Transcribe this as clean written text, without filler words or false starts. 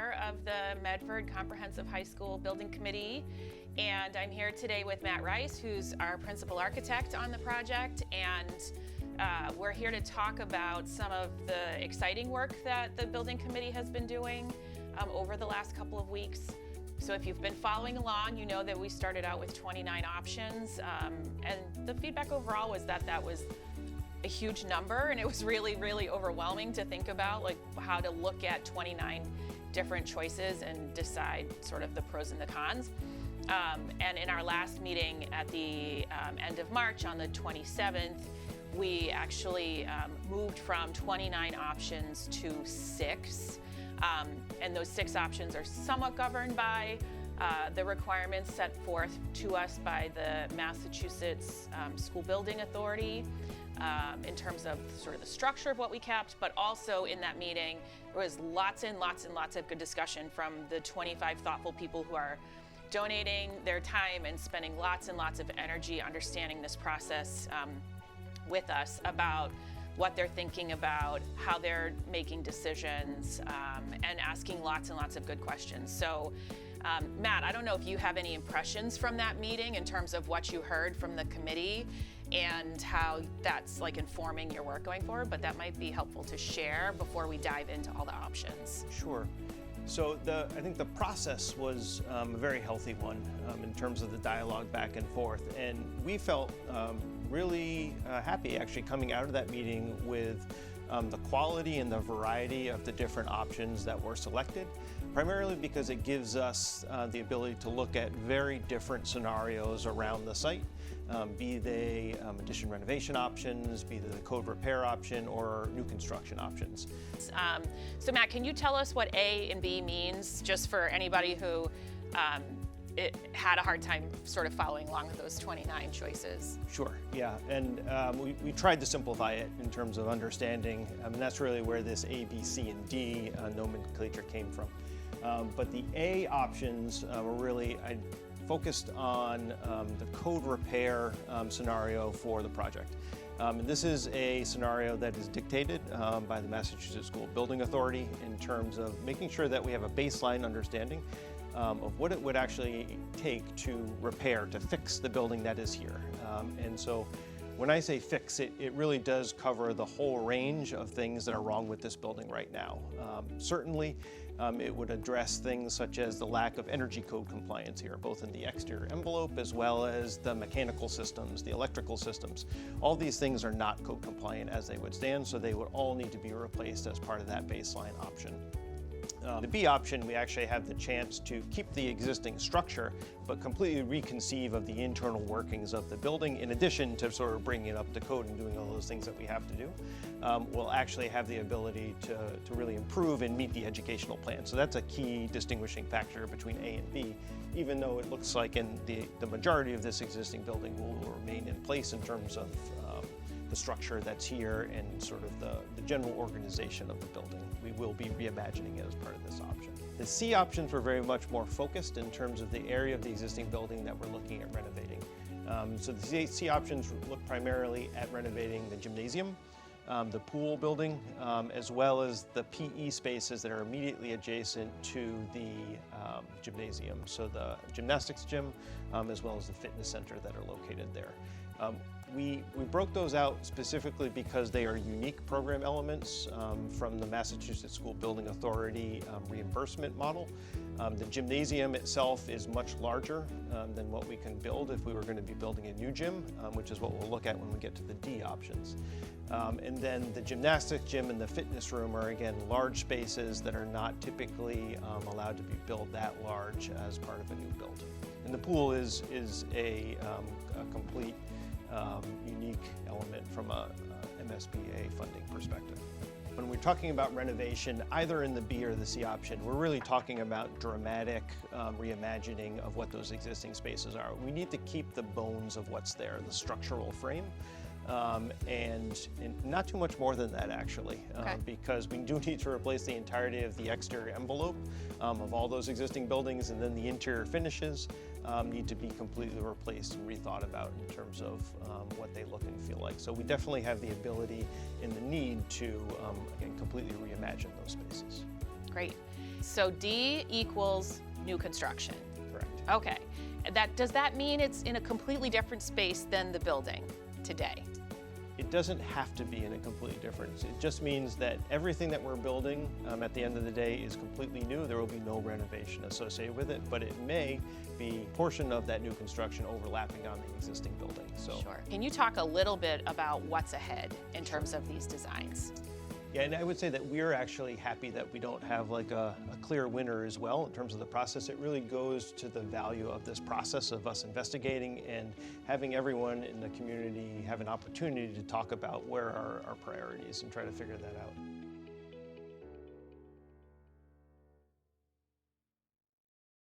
chair of the Medford Comprehensive High School Building Committee, and I'm here today with Matt Rice, who's our principal architect on the project, and we're here to talk about some of the exciting work that the building committee has been doing over the last couple of weeks. So if you've been following along, you know that we started out with 29 options, and the feedback overall was that that was a huge number, and it was really, really overwhelming to think about, like how to look at 29 different choices and decide sort of the pros and the cons. And in our last meeting at the end of March on the 27th, we actually moved from 29 options to 6. And those 6 options are somewhat governed by the requirements set forth to us by the Massachusetts School Building Authority in terms of sort of the structure of what we kept, but also in that meeting, there was lots and lots and lots of good discussion from the 25 thoughtful people who are donating their time and spending lots and lots of energy understanding this process with us about what they're thinking about, how they're making decisions, and asking lots and lots of good questions. So, Matt, I don't know if you have any impressions from that meeting in terms of what you heard from the committee and how that's like informing your work going forward, but that might be helpful to share before we dive into all the options. Sure. So I think the process was a very healthy one in terms of the dialogue back and forth, and we felt really happy actually coming out of that meeting with the quality and the variety of the different options that were selected, primarily because it gives us the ability to look at very different scenarios around the site, be they addition renovation options, be they the code repair option, or new construction options. So Matt, can you tell us what A and B means, just for anybody who had a hard time sort of following along with those 29 choices? Sure, yeah, and we tried to simplify it in terms of understanding, and that's really where this A, B, C, and D nomenclature came from. But the A options were really focused on the code repair scenario for the project. And this is a scenario that is dictated by the Massachusetts School Building Authority in terms of making sure that we have a baseline understanding of what it would actually take to repair, to fix the building that is here. And so when I say fix, it really does cover the whole range of things that are wrong with this building right now. Certainly, it would address things such as the lack of energy code compliance here, both in the exterior envelope as well as the mechanical systems, the electrical systems. All these things are not code compliant as they would stand, so they would all need to be replaced as part of that baseline option. The B option, we actually have the chance to keep the existing structure, but completely reconceive of the internal workings of the building, in addition to sort of bringing it up to code and doing all those things that we have to do. We'll actually have the ability to really improve and meet the educational plan. So that's a key distinguishing factor between A and B, even though it looks like in the majority of this existing building will remain in place in terms of the structure that's here and sort of the general organization of the building. We will be reimagining it as part of this option. The C options were very much more focused in terms of the area of the existing building that we're looking at renovating. So the C options look primarily at renovating the gymnasium, the pool building, as well as the PE spaces that are immediately adjacent to the gymnasium. So the gymnastics gym, as well as the fitness center that are located there. We broke those out specifically because they are unique program elements from the Massachusetts School Building Authority reimbursement model. The gymnasium itself is much larger than what we can build if we were going to be building a new gym, which is what we'll look at when we get to the D options. And then the gymnastics gym and the fitness room are, again, large spaces that are not typically allowed to be built that large as part of a new build. And the pool is a complete unique element from a MSBA funding perspective. When we're talking about renovation, either in the B or the C option, we're really talking about dramatic reimagining of what those existing spaces are. We need to keep the bones of what's there, the structural frame, and not too much more than that, actually, because we do need to replace the entirety of the exterior envelope of all those existing buildings, and then the interior finishes need to be completely replaced and rethought about in terms of what they look and feel like. So we definitely have the ability and the need to, again, completely reimagine those spaces. Great. So D equals new construction. Correct. Okay. Does that mean it's in a completely different space than the building today? It doesn't have to be in a completely different. It just means that everything that we're building at the end of the day is completely new. There will be no renovation associated with it, but it may be a portion of that new construction overlapping on the existing building. So. Sure. Can you talk a little bit about what's ahead in terms of these designs? Yeah, and I would say that we're actually happy that we don't have like a clear winner as well in terms of the process. It really goes to the value of this process of us investigating and having everyone in the community have an opportunity to talk about where are our priorities and try to figure that out.